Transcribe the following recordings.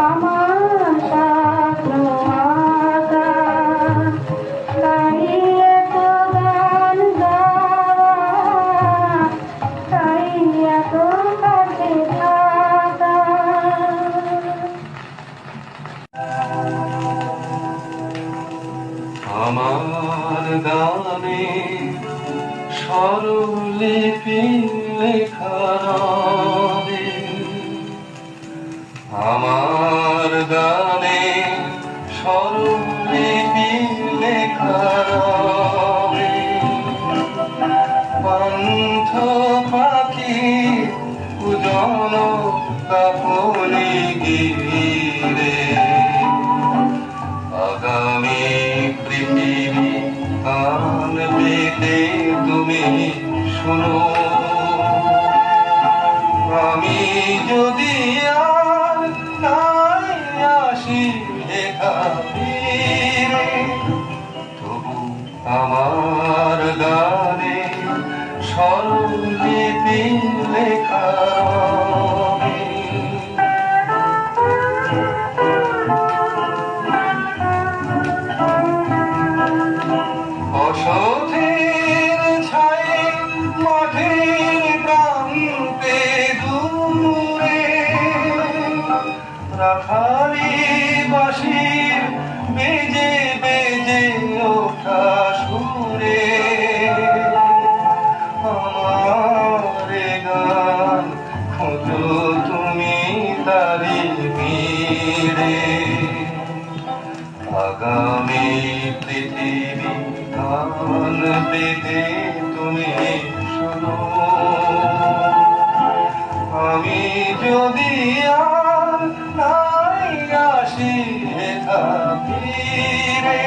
আমার স্বপ্ন আঁকা তাই এত গান গাওয়া তাই এত কাছে থাকা আমার গানে স্বরলিপি লেখা রবে, আমার গানে স্বরলিপি লেখা রবে। পান্থ পাখি পূজন কাপড়ি গিরে আগামী পৃথিবী কান পেতে তুমি শোনো। আমি যদি আর নাই আসি লেখা ফিরে, তবু আমার গানে স্বরলিপি লেখা রবে। অসথের ছায়ে মাঠের প্রান্তে দূরে রাখালি বাঁশির বেজে বেজে ওঠা সুরে আমার গান খোঁজো তুমি তারি মিরে। আগামী পৃথিবী কান পেতে তুমি শোনো। আমি যদি আর নাই আসি লেখা ফিরে,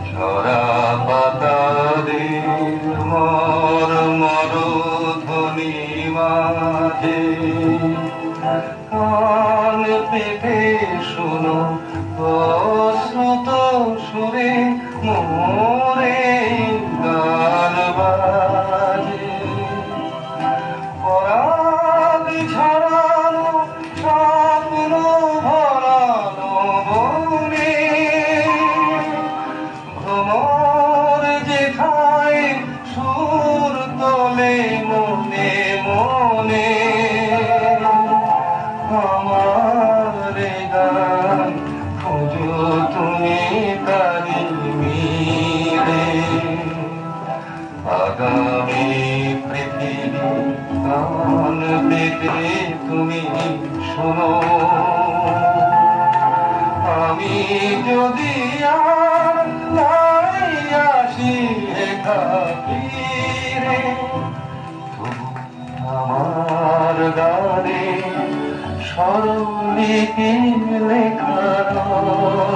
ঝরা পাতাদের মর মর ধ্বনি মাঝে কান পেতে শোনো অশ্রুত সুরে মোরে গান বাজে। পরাগ ঝরানো স্বপ্ন ভরানো বনে ভ্রমর যেথায় সুর তোলে মনে মনে আমার গান খোঁজো তুমি তারি মিরে। আগামী পৃথিবী কান পেতে তুমি শোনো। আমি যদি আর নাই আসি লেখা ফিরে, তবু আমার গানে স্বরলিপি লেখা রবে।